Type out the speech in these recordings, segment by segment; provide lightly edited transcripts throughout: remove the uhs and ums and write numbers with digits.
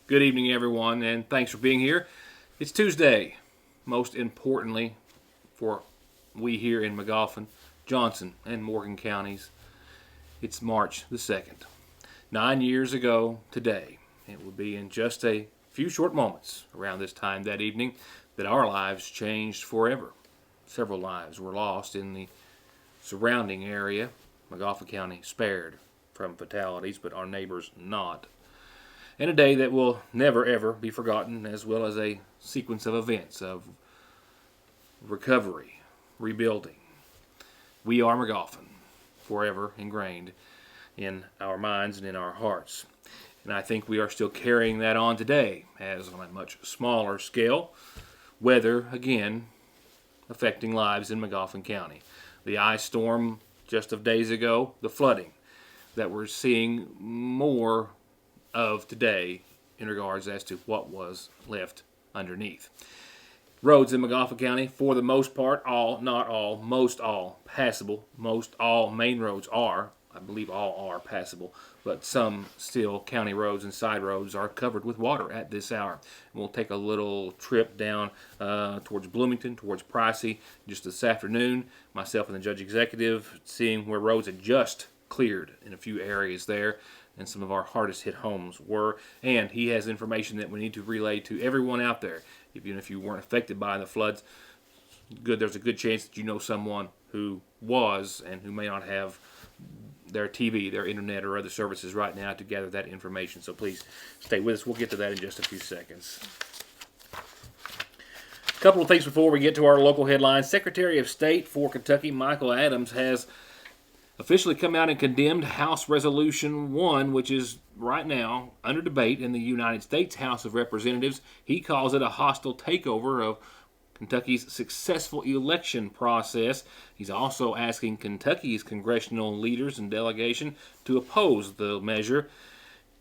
Good evening, everyone, and thanks for being here. It's Tuesday. Most importantly, for we here in Magoffin, Johnson, and Morgan counties, it's March the 2nd. 9 years ago today, it will be in just a few short moments around this time that evening that our lives changed forever. Several lives were lost in the surrounding area. Magoffin County spared from fatalities, but our neighbors not. And a day that will never ever be forgotten, as well as a sequence of events of recovery, rebuilding. We are Magoffin, forever ingrained in our minds and in our hearts. And I think we are still carrying that on today, as on a much smaller scale. Weather, again, affecting lives in Magoffin County. The ice storm just of days ago, the flooding that we're seeing more of today in regards as to what was left underneath. Roads in Magoffin County, for the most part, all, not all, most all passable. Most all main roads are, I believe all are passable, but some still county roads and side roads are covered with water at this hour. We'll take a little trip down towards Bloomington, towards Pricey, just this afternoon. Myself and the judge executive seeing where roads had just cleared in a few areas there, and some of our hardest hit homes were. And he has information that we need to relay to everyone out there. Even if you weren't affected by the floods, there's a good chance that you know someone who was and who may not have their TV, their internet, or other services right now to gather that information. So please stay with us. We'll get to that in just a few seconds. A couple of things before we get to our local headlines. Secretary of State for Kentucky, Michael Adams, has officially come out and condemned House Resolution 1, which is right now under debate in the United States House of Representatives. He calls it a hostile takeover of Kentucky's successful election process. He's also asking Kentucky's congressional leaders and delegation to oppose the measure,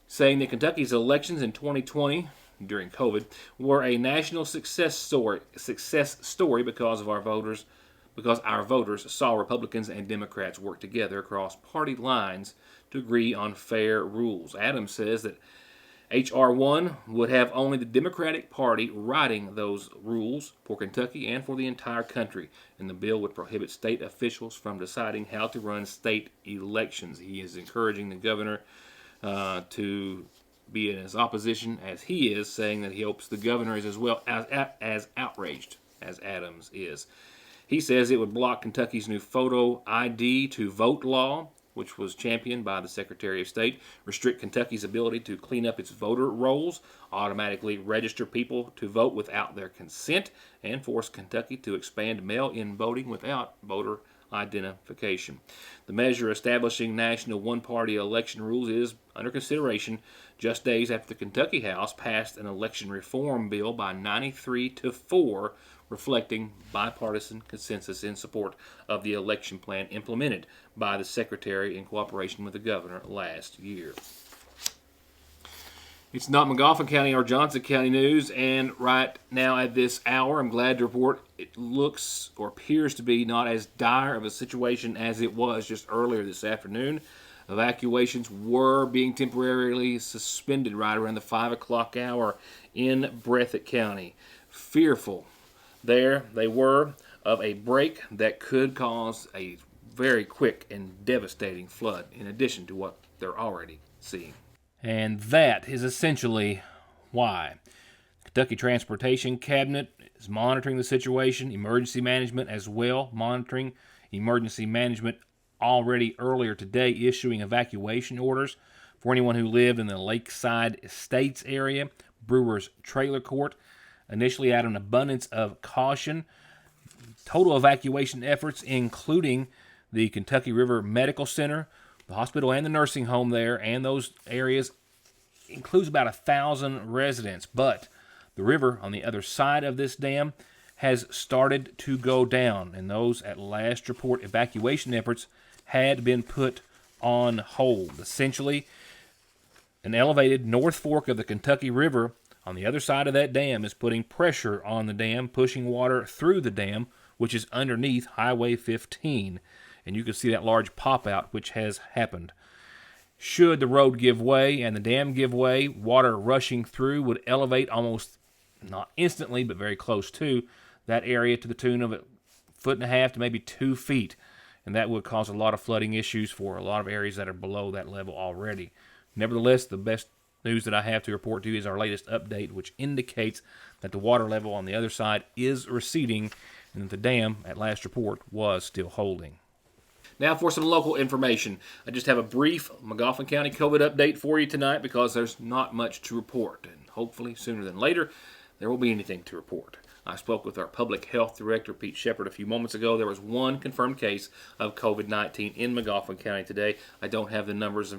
saying that Kentucky's elections in 2020 during COVID were a national success story because our voters saw Republicans and Democrats work together across party lines to agree on fair rules. Adams says that H.R. 1 would have only the Democratic Party writing those rules for Kentucky and for the entire country, and the bill would prohibit state officials from deciding how to run state elections. He is encouraging the governor to be in his opposition as he is, saying that he hopes the governor is as well as outraged as Adams is. He says it would block Kentucky's new photo ID to vote law, which was championed by the Secretary of State, restrict Kentucky's ability to clean up its voter rolls, automatically register people to vote without their consent, and force Kentucky to expand mail-in voting without voter identification. The measure establishing national one-party election rules is under consideration just days after the Kentucky House passed an election reform bill by 93-4, reflecting bipartisan consensus in support of the election plan implemented by the Secretary in cooperation with the Governor last year. It's not Magoffin County or Johnson County news, and right now at this hour, I'm glad to report it looks or appears to be not as dire of a situation as it was just earlier this afternoon. Evacuations were being temporarily suspended right around the 5 o'clock hour in Breathitt County. Fearful there they were of a break that could cause a very quick and devastating flood, in addition to what they're already seeing. And that is essentially why the Kentucky Transportation Cabinet is monitoring the situation, emergency management as well, monitoring emergency management already earlier today, issuing evacuation orders for anyone who lived in the Lakeside Estates area, Brewer's Trailer Court, initially out of an abundance of caution. Total evacuation efforts, including the Kentucky River Medical Center, the hospital and the nursing home there, and those areas, includes about 1,000 residents. But the river on the other side of this dam has started to go down, and those at last report evacuation efforts had been put on hold. Essentially, an elevated North Fork of the Kentucky River on the other side of that dam is putting pressure on the dam, pushing water through the dam, which is underneath Highway 15. And you can see that large pop-out which has happened. Should the road give way and the dam give way, water rushing through would elevate almost not instantly, but very close to that area to the tune of 1.5 feet to maybe 2 feet. And that would cause a lot of flooding issues for a lot of areas that are below that level already. Nevertheless, the best news that I have to report to you is our latest update, which indicates that the water level on the other side is receding and that the dam, at last report, was still holding. Now for some local information. I just have a brief Magoffin County COVID update for you tonight because there's not much to report. And hopefully, sooner than later, there will be anything to report. I spoke with our Public Health Director, Pete Shepard, a few moments ago. There was one confirmed case of COVID-19 in Magoffin County today. I don't have the numbers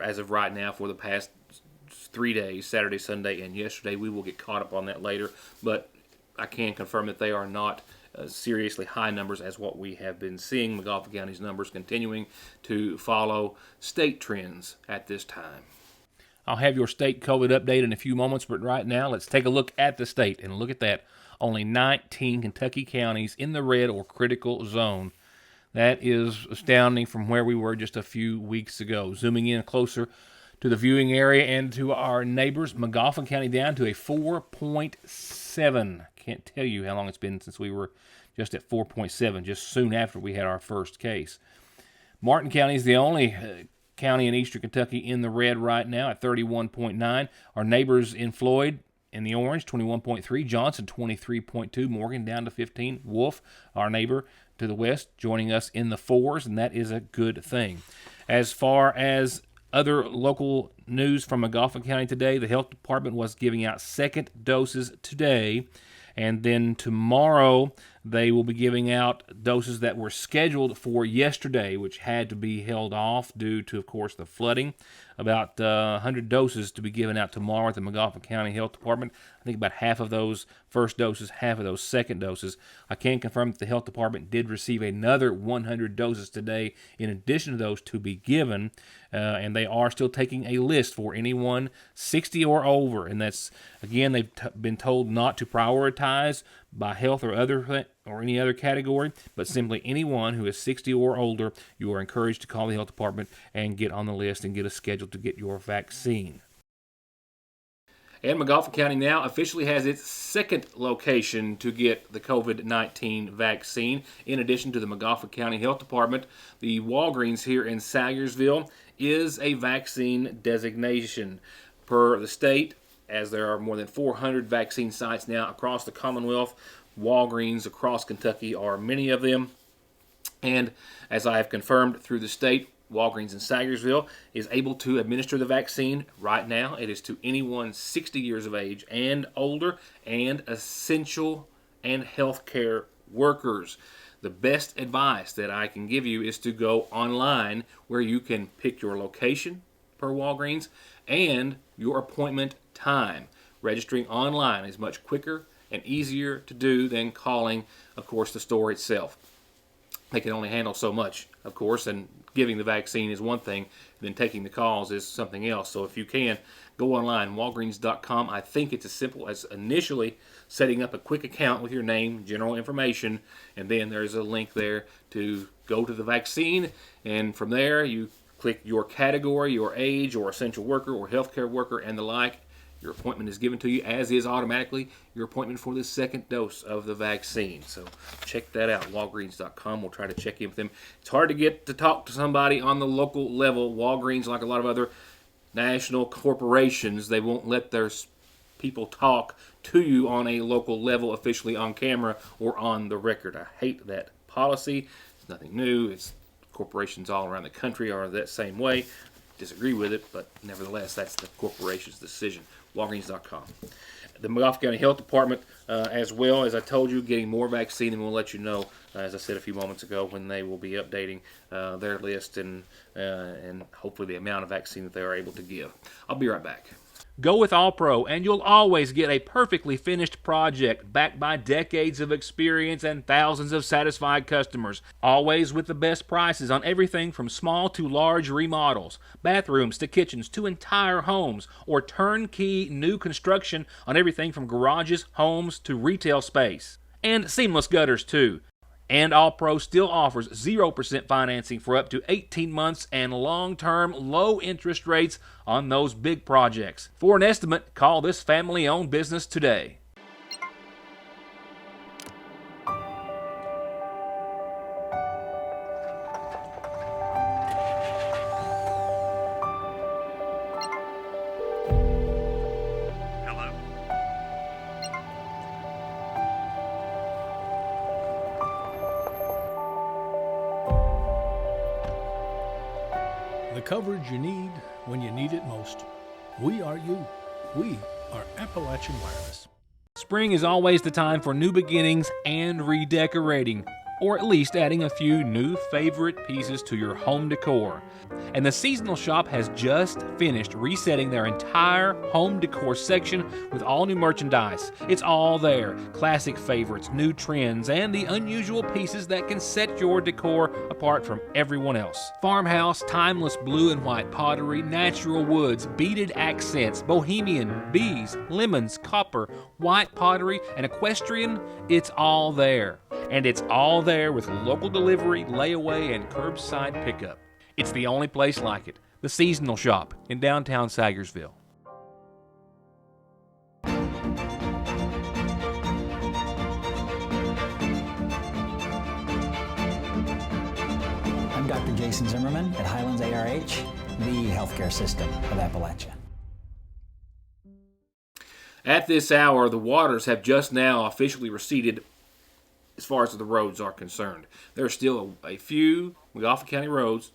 as of right now for the past 3 days, Saturday, Sunday, and yesterday. We will get caught up on that later, but I can confirm that they are not seriously high numbers as what we have been seeing. Magoffin County's numbers continuing to follow state trends at this time. I'll have your state COVID update in a few moments, but right now let's take a look at the state, and look at that. Only 19 Kentucky counties in the red or critical zone. That is astounding from where we were just a few weeks ago. Zooming in closer to the viewing area and to our neighbors, Magoffin County down to a 4.7. Can't tell you how long it's been since we were just at 4.7, just soon after we had our first case. Martin County is the only county in eastern Kentucky in the red right now at 31.9. Our neighbors in Floyd in the orange, 21.3. Johnson, 23.2. Morgan down to 15. Wolf, our neighbor to the west, joining us in the 4s, and that is a good thing. As far as other local news from Magoffin County today, the health department was giving out second doses today, and then tomorrow they will be giving out doses that were scheduled for yesterday, which had to be held off due to, of course, the flooding. About 100 doses to be given out tomorrow at the Magoffin County Health Department. I think about half of those first doses, half of those second doses. I can confirm that the health department did receive another 100 doses today in addition to those to be given, and they are still taking a list for anyone 60 or over, and that's, again, they've been told not to prioritize by health or any other category, but simply anyone who is 60 or older, you are encouraged to call the health department and get on the list and get a schedule to get your vaccine. And Magoffin County now officially has its second location to get the COVID-19 vaccine. In addition to the Magoffin County Health Department, the Walgreens here in Salyersville is a vaccine designation. Per the state, as there are more than 400 vaccine sites now across the Commonwealth, Walgreens across Kentucky are many of them. And as I have confirmed through the state, Walgreens in Salyersville is able to administer the vaccine right now. It is to anyone 60 years of age and older, and essential and healthcare workers. The best advice that I can give you is to go online, where you can pick your location per Walgreens and your appointment time. Registering online is much quicker and easier to do than calling, of course, the store itself. They can only handle so much, of course, and giving the vaccine is one thing, then taking the calls is something else. So if you can, go online, walgreens.com. I think it's as simple as initially setting up a quick account with your name, general information, and then there's a link there to go to the vaccine, and from there you click your category, your age, or essential worker, or healthcare worker, and the like. Your appointment is given to you, as is automatically your appointment for the second dose of the vaccine. So check that out, walgreens.com. We'll try to check in with them. It's hard to get to talk to somebody on the local level. Walgreens, like a lot of other national corporations, they won't let their people talk to you on a local level officially on camera or on the record. I hate that policy. It's nothing new. It's corporations all around the country are that same way. Disagree with it, but nevertheless, that's the corporation's decision. Walgreens.com. The Magoffin County Health Department, as well, as I told you, getting more vaccine, and we'll let you know, as I said a few moments ago, when they will be updating their list and hopefully the amount of vaccine that they are able to give. I'll be right back. Go with All-Pro, and you'll always get a perfectly finished project backed by decades of experience and thousands of satisfied customers. Always with the best prices on everything from small to large remodels, bathrooms to kitchens to entire homes, or turnkey new construction on everything from garages, homes to retail space. And seamless gutters, too. And All Pro still offers 0% financing for up to 18 months and long-term low interest rates on those big projects. For an estimate, call this family-owned business today. The coverage you need when you need it most. We are you. We are Appalachian Wireless. Spring is always the time for new beginnings and redecorating, or at least adding a few new favorite pieces to your home decor. And the Seasonal Shop has just finished resetting their entire home decor section with all new merchandise. It's all there. Classic favorites, new trends, and the unusual pieces that can set your decor apart from everyone else. Farmhouse, timeless blue and white pottery, natural woods, beaded accents, bohemian, bees, lemons, copper, white pottery, and equestrian. It's all there. And it's all there with local delivery, layaway, and curbside pickup. It's the only place like it. The Seasonal Shop in downtown Sagersville. I'm Dr. Jason Zimmerman at Highlands ARH, the healthcare system of Appalachia. At this hour, the waters have just now officially receded as far as the roads are concerned. There are still a few Weehawken County roads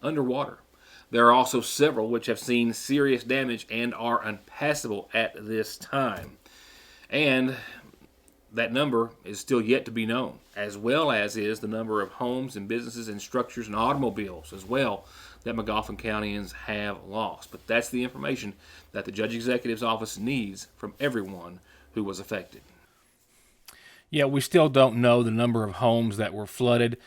underwater. There are also several which have seen serious damage and are unpassable at this time. And that number is still yet to be known, as well as is the number of homes and businesses and structures and automobiles as well that Weehawken Countyans have lost. But that's the information that the Judge Executive's office needs from everyone who was affected. Yeah, we still don't know the number of homes that were flooded.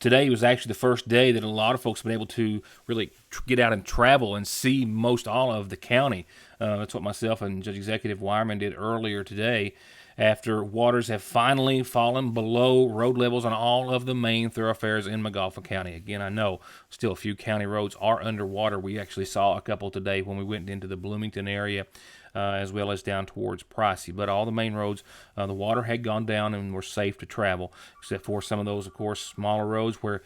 Today was actually the first day that a lot of folks have been able to really get out and travel and see most all of the county. That's what myself and Judge Executive Wireman did earlier today, after waters have finally fallen below road levels on all of the main thoroughfares in Weehawken County. Again, I know still a few county roads are underwater. We actually saw a couple today when we went into the Bloomington area, as well as down towards Pricey. But all the main roads, the water had gone down and were safe to travel, except for some of those, of course, smaller roads where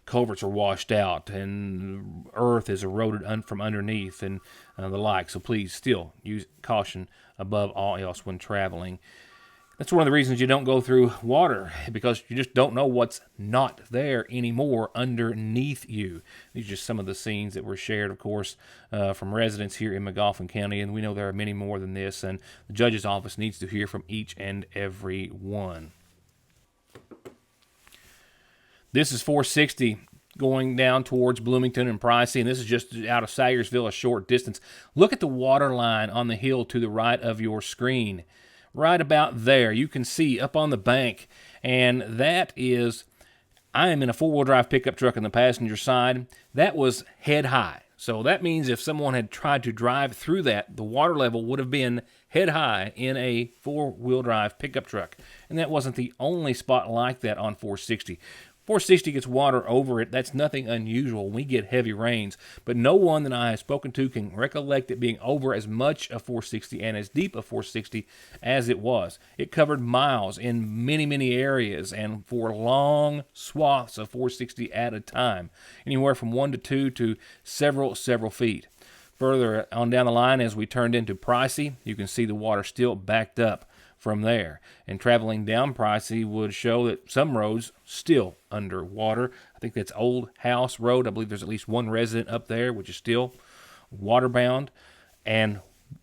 culverts are washed out and earth is eroded from underneath and the like. So please still use caution above all else when traveling. That's one of the reasons you don't go through water, because you just don't know what's not there anymore underneath you. These are just some of the scenes that were shared, of course, from residents here in Weehawken County, and we know there are many more than this, and the judge's office needs to hear from each and every one. This is 460 going down towards Bloomington and Pricey, and this is just out of Sagersville, a short distance. Look at the water line on the hill to the right of your screen. Right about there, you can see up on the bank, and that is, I am in a four-wheel drive pickup truck on the passenger side. That was head high. So that means if someone had tried to drive through that, the water level would have been head high in a four-wheel drive pickup truck. And that wasn't the only spot like that on 460. 460 gets water over it. That's nothing unusual when we get heavy rains. But no one that I have spoken to can recollect it being over as much of 460 and as deep of 460 as it was. It covered miles in many, many areas and for long swaths of 460 at a time, anywhere from 1 to 2 to several feet. Further on down the line, as we turned into Pricey, you can see the water still backed up from there. And traveling down Pricey would show that some roads still underwater. I think that's Old House Road. I believe there's at least one resident up there, which is still waterbound. And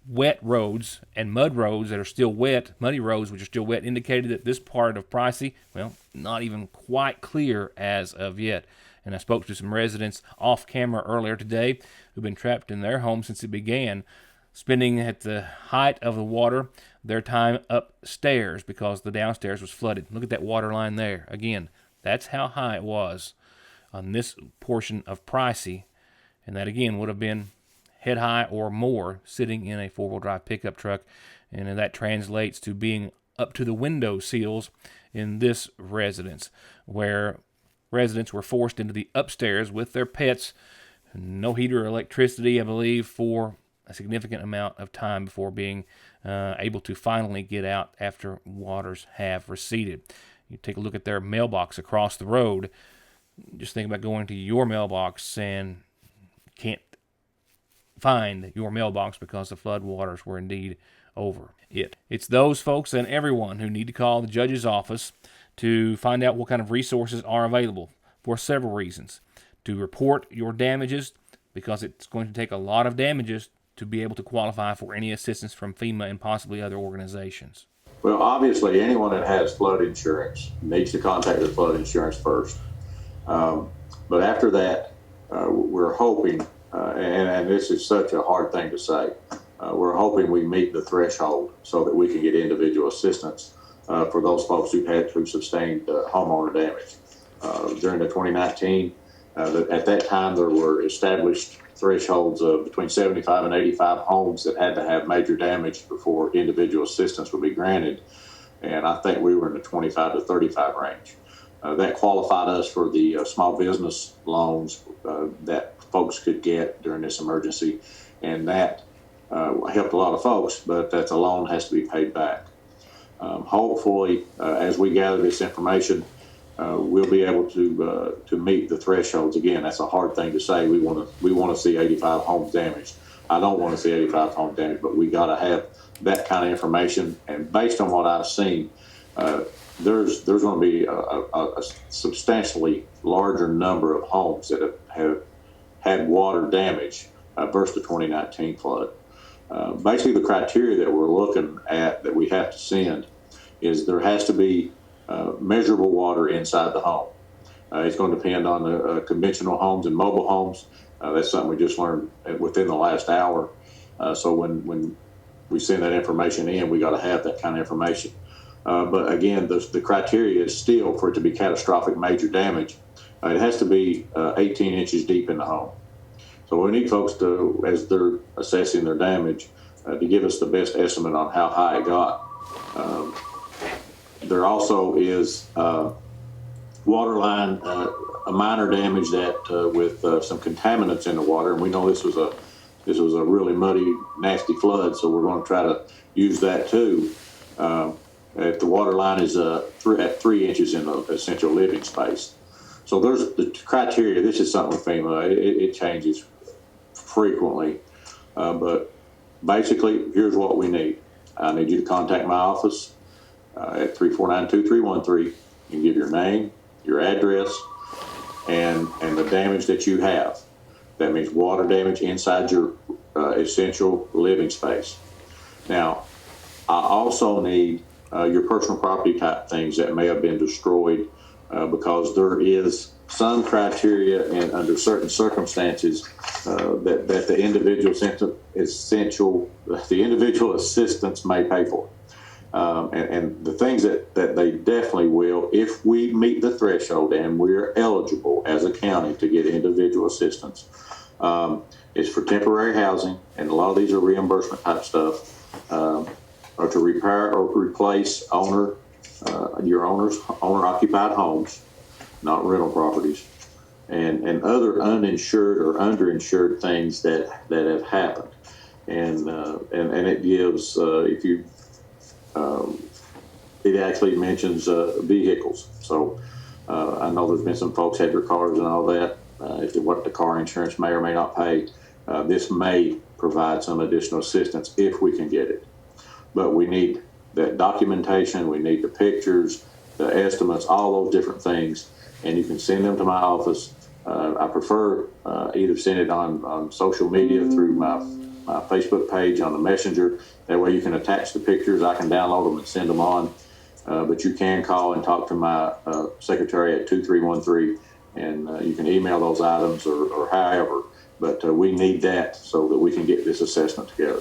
wet roads and mud roads that are still wet, muddy roads which are still wet, indicated that this part of Pricey, well, not even quite clear as of yet. And I spoke to some residents off camera earlier today who've been trapped in their home since it began, spending at the height of the water their time upstairs because the downstairs was flooded. Look at that water line there. Again, that's how high it was on this portion of Pricey, and that again would have been head high or more sitting in a four-wheel drive pickup truck, and that translates to being up to the window sills in this residence, where residents were forced into the upstairs with their pets. No heater or electricity, I believe, for a significant amount of time before being able to finally get out after waters have receded. You take a look at their mailbox across the road. Just think about going to your mailbox and can't find your mailbox because the flood waters were indeed over it. It's those folks and everyone who need to call the judge's office to find out what kind of resources are available for several reasons. To report your damages, because it's going to take a lot of damages to be able to qualify for any assistance from FEMA and possibly other organizations. Well, obviously, anyone that has flood insurance needs to contact the flood insurance first. But after that, we're hoping, and this is such a hard thing to say, we're hoping we meet the threshold so that we can get individual assistance for those folks who sustained homeowner damage. During the 2019, at that time, there were established thresholds of between 75 and 85 homes that had to have major damage before individual assistance would be granted. And I think we were in the 25 to 35 range. That qualified us for the small business loans that folks could get during this emergency. And that helped a lot of folks, but that the loan has to be paid back. Hopefully, as we gather this information, we'll be able to meet the thresholds. Again, that's a hard thing to say. We want to see 85 homes damaged. I don't want to see 85 homes damaged, but we got to have that kind of information. And based on what I've seen, there's going to be a substantially larger number of homes that have had water damage versus the 2019 flood. Basically, the criteria that we're looking at that we have to send is there has to be measurable water inside the home. It's going to depend on the conventional homes and mobile homes. That's something we just learned within the last hour. So when we send that information in, we got to have that kind of information. But again, the criteria is still for it to be catastrophic major damage. It has to be 18 inches deep in the home. So we need folks to, as they're assessing their damage, to give us the best estimate on how high it got. There also is waterline, a minor damage that with some contaminants in the water, and we know this was a really muddy, nasty flood, so we're going to try to use that too. If the water line is at 3 inches in the essential living space. So there's the criteria. This is something with FEMA. It changes frequently. But basically, here's what we need. I need you to contact my office at 349-2313. You can give your name, your address, and the damage that you have. That means water damage inside your essential living space. Now, I also need your personal property type things that may have been destroyed because there is some criteria and under certain circumstances that the individual assistance may pay for. And the things that they definitely will, if we meet the threshold and we're eligible as a county to get individual assistance, is for temporary housing, and a lot of these are reimbursement type stuff, or to repair or replace owner occupied homes, not rental properties, and other uninsured or underinsured things that have happened, and it gives if you it actually mentions vehicles. So I know there's been some folks had their cars and all that. What the car insurance may or may not pay, this may provide some additional assistance if we can get it. But we need that documentation, we need the pictures, the estimates, all those different things, and you can send them to my office. I prefer either send it on social media through my Facebook page on the Messenger. That way you can attach the pictures, I can download them and send them on. But you can call and talk to my secretary at 2313, and you can email those items or however. But we need that so that we can get this assessment together.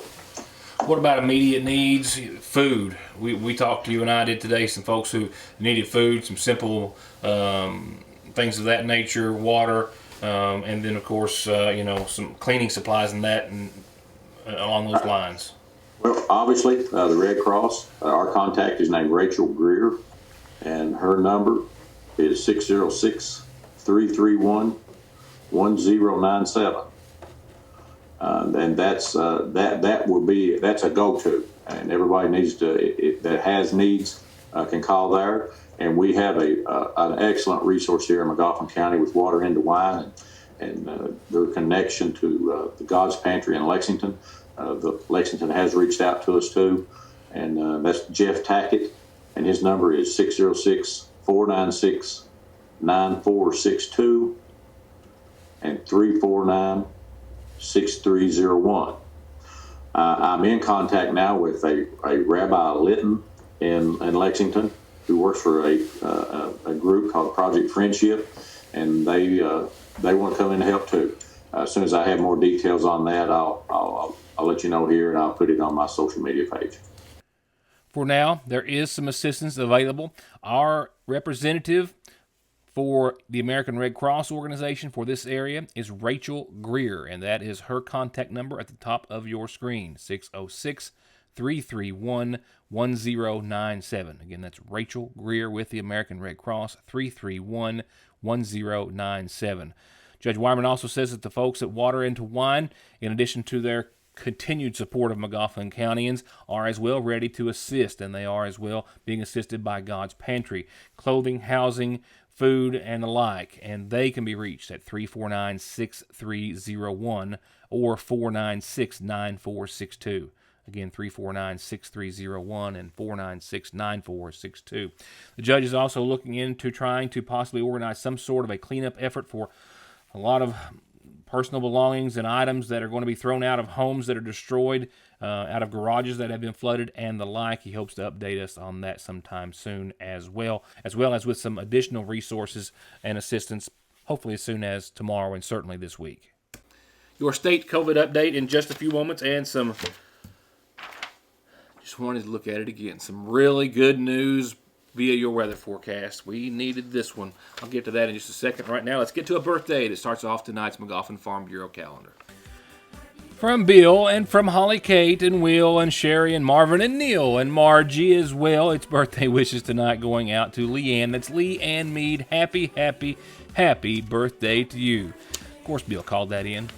What about immediate needs? Food. We talked to, you and I did today, some folks who needed food, some simple things of that nature, water, and then of course some cleaning supplies and that, and along those lines. Well, obviously, the Red Cross, our contact is named Rachel Greer, and her number is 606-331-1097. And that's that's a go-to, and everybody needs to that has needs can call there. And we have an excellent resource here in McGoffin County with Water into Wine and their connection to the God's Pantry in Lexington. Lexington has reached out to us too, and that's Jeff Tackett, and his number is 606-496-9462 and 349-6301. I'm in contact now with a Rabbi Litton in Lexington, who works for a group called Project Friendship, and they want to come in and help too. As soon as I have more details on that, I'll let you know here, and I'll put it on my social media page. For now, there is some assistance available. Our representative for the American Red Cross organization for this area is Rachel Greer, and that is her contact number at the top of your screen, 606-331-1097. Again, that's Rachel Greer with the American Red Cross, 331-1097. Judge Wyman also says that the folks at Water into Wine, in addition to their continued support of McGoffin Countyans, are as well ready to assist, and they are as well being assisted by God's Pantry, clothing, housing, food, and the like, and they can be reached at 349-6301 or 496-9462. Again, 349-6301 and 496-9462. The judge is also looking into trying to possibly organize some sort of a cleanup effort for a lot of personal belongings and items that are going to be thrown out of homes that are destroyed, out of garages that have been flooded, and the like. He hopes to update us on that sometime soon as well as with some additional resources and assistance, hopefully as soon as tomorrow and certainly this week. Your state COVID update in just a few moments, and just wanted to look at it again, some really good news via your weather forecast. We needed this one. I'll get to that in just a second. Right now, let's get to a birthday that starts off tonight's McGoffin Farm Bureau calendar. From Bill and from Holly Kate and Will and Sherry and Marvin and Neil and Margie as well, it's birthday wishes tonight going out to Leanne. That's Leanne Mead. Happy, happy, happy birthday to you. Of course, Bill called that in.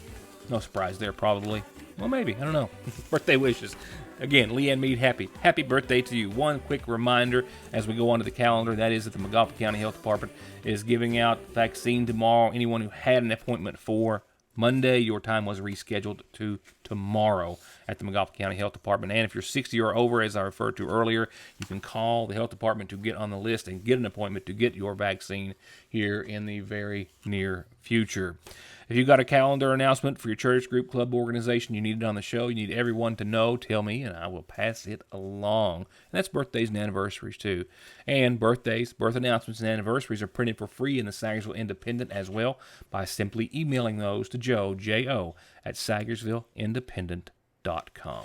No surprise there, probably. Well, maybe. I don't know. Birthday wishes. Again, Leanne Mead, happy birthday to you. One quick reminder as we go on to the calendar, that is that the McGoffin County Health Department is giving out vaccine tomorrow. Anyone who had an appointment for Monday, your time was rescheduled to tomorrow at the McGoffin County Health Department. And if you're 60 or over, as I referred to earlier, you can call the health department to get on the list and get an appointment to get your vaccine here in the very near future. If you've got a calendar announcement for your church, group, club, organization, you need it on the show, you need everyone to know, tell me, and I will pass it along. And that's birthdays and anniversaries, too. And birthdays, birth announcements, and anniversaries are printed for free in the Sagersville Independent as well by simply emailing those to Joe, J-O, at SagersvilleIndependent.com.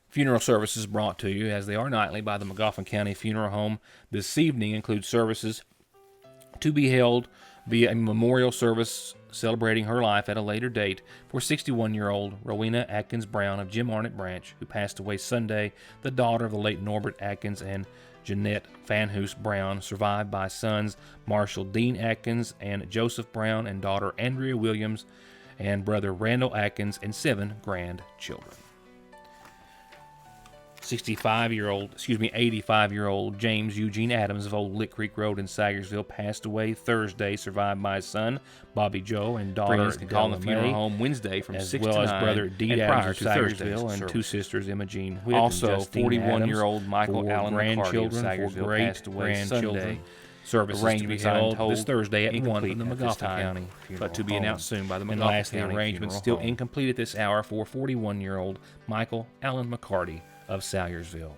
Funeral services brought to you, as they are nightly, by the McGoffin County Funeral Home. This evening includes services to be held via a memorial service celebrating her life at a later date for 61-year-old Rowena Atkins Brown of Jim Arnett Branch, who passed away Sunday, the daughter of the late Norbert Atkins and Jeanette Fanhouse Brown, survived by sons Marshall Dean Atkins and Joseph Brown, and daughter Andrea Williams, and brother Randall Atkins, and 7 grandchildren. 85-year-old James Eugene Adams of Old Lick Creek Road in Sagersville passed away Thursday, survived by his son, Bobby Joe, and daughter Della May, funeral home Wednesday from 6 to 9, as brother Deed Adams of Sagersville, and 2 sisters, Emma Jean Whitt, also 41-year-old Michael Allen grandchildren, 4 great-grandchildren. Services to be held this Thursday at 1 in the McGoffin County, but to be announced soon by the McGoffin County. Arrangements still incomplete at this hour for 41-year-old Michael Allen McCarty of Salyersville.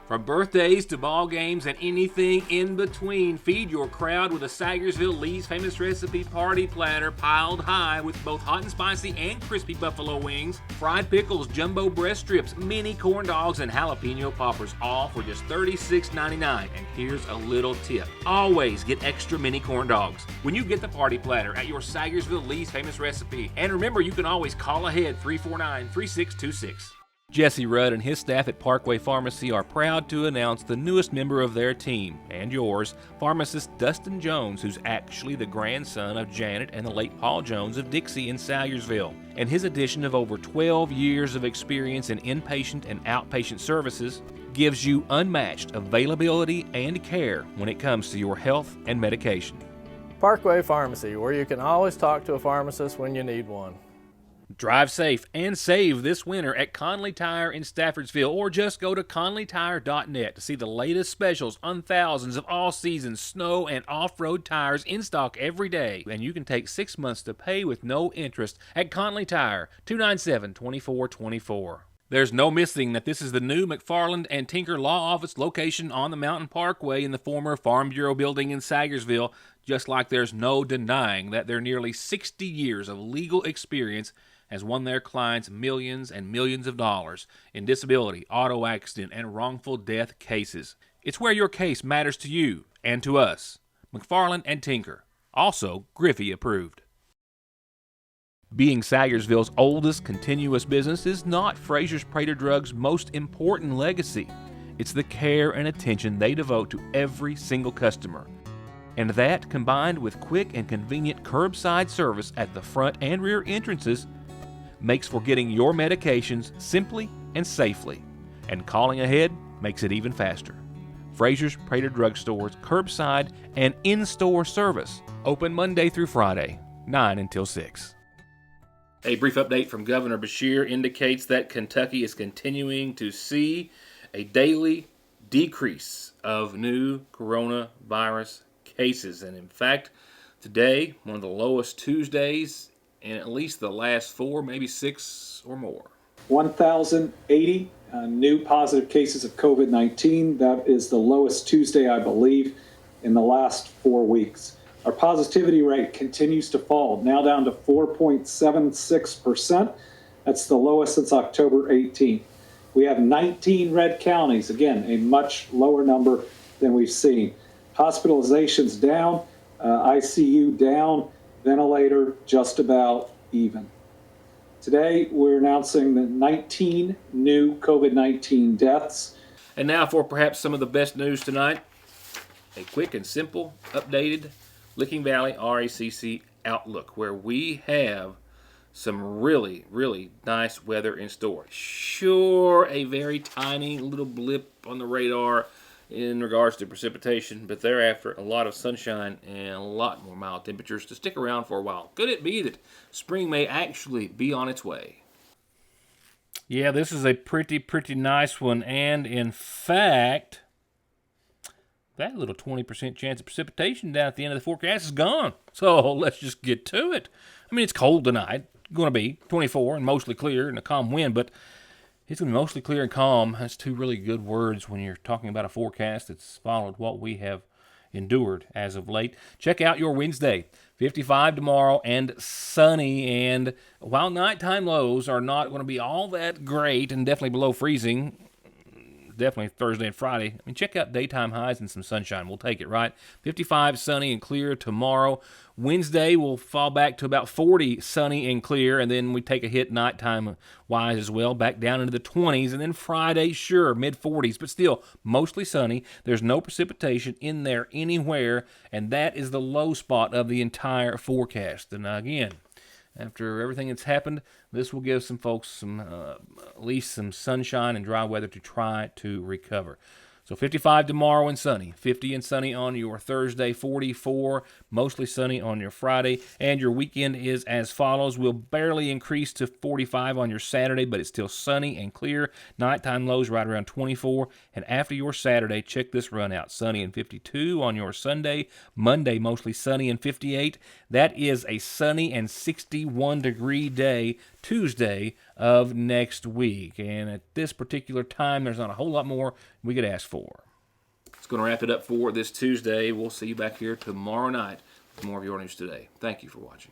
From birthdays to ball games and anything in between, feed your crowd with a Sagersville Lee's Famous Recipe party platter piled high with both hot and spicy and crispy buffalo wings, fried pickles, jumbo breast strips, mini corn dogs, and jalapeno poppers, all for just $36.99. And here's a little tip. Always get extra mini corn dogs when you get the party platter at your Sagersville Lee's Famous Recipe. And remember, you can always call ahead 349-3626. Jesse Rudd and his staff at Parkway Pharmacy are proud to announce the newest member of their team, and yours, pharmacist Dustin Jones, who's actually the grandson of Janet and the late Paul Jones of Dixie in Salyersville. And his addition of over 12 years of experience in inpatient and outpatient services gives you unmatched availability and care when it comes to your health and medication. Parkway Pharmacy, where you can always talk to a pharmacist when you need one. Drive safe and save this winter at Conley Tire in Staffordsville, or just go to conleytire.net to see the latest specials on thousands of all-season snow and off-road tires in stock every day. And you can take 6 months to pay with no interest at Conley Tire, 297-2424. There's no missing that this is the new McFarland and Tinker Law Office location on the Mountain Parkway in the former Farm Bureau building in Sagersville, just like there's no denying that their nearly 60 years of legal experience has won their clients millions and millions of dollars in disability, auto accident, and wrongful death cases. It's where your case matters to you and to us. McFarland and Tinker, also Griffey approved. Being Sagersville's oldest continuous business is not Fraser's Prater Drugs' most important legacy. It's the care and attention they devote to every single customer. And that, combined with quick and convenient curbside service at the front and rear entrances, makes for getting your medications simply and safely. And calling ahead makes it even faster. Fraser's Prater Drug Store's curbside and in-store service, open Monday through Friday, 9 until 6. A brief update from Governor Beshear indicates that Kentucky is continuing to see a daily decrease of new coronavirus cases. And in fact, today, one of the lowest Tuesdays in at least the last 4, maybe 6 or more. 1,080 new positive cases of COVID-19. That is the lowest Tuesday, I believe, in the last 4 weeks. Our positivity rate continues to fall, now down to 4.76%. That's the lowest since October 18th. We have 19 red counties, again, a much lower number than we've seen. Hospitalizations down, ICU down, ventilator just about even. Today, we're announcing the 19 new COVID-19 deaths. And now for perhaps some of the best news tonight, a quick and simple, updated Licking Valley RACC outlook, where we have some really, really nice weather in store. Sure, a very tiny little blip on the radar in regards to precipitation, but thereafter a lot of sunshine and a lot more mild temperatures to stick around for a while. Could it be that spring may actually be on its way? Yeah, this is a pretty nice one, and in fact, that little 20% chance of precipitation down at the end of the forecast is gone. So let's just get to it. I mean, it's cold tonight. It's going to be 24 and mostly clear and a calm wind, but it's going to be mostly clear and calm. That's two really good words when you're talking about a forecast that's followed what we have endured as of late. Check out your Wednesday. 55 tomorrow and sunny. And while nighttime lows are not going to be all that great and definitely below freezing, definitely Thursday and Friday, I mean, check out daytime highs and some sunshine. We'll take it, right? 55 sunny and clear tomorrow. Wednesday will fall back to about 40 sunny and clear, and then we take a hit nighttime wise as well, back down into the 20s. And then Friday, sure, mid-40s, but still mostly sunny. There's no precipitation in there anywhere, and that is the low spot of the entire forecast. And again, after everything that's happened, this will give some folks some at least some sunshine and dry weather to try to recover. So 55 tomorrow and sunny, 50 and sunny on your Thursday, 44, mostly sunny on your Friday, and your weekend is as follows. We'll barely increase to 45 on your Saturday, but it's still sunny and clear. Nighttime lows right around 24, and after your Saturday, check this run out. Sunny and 52 on your Sunday, Monday mostly sunny and 58. That is a sunny and 61-degree day Tuesday of next week. And at this particular time, there's not a whole lot more we could ask for. It's going to wrap it up for this Tuesday. We'll see you back here tomorrow night with more of Your News Today. Thank you for watching.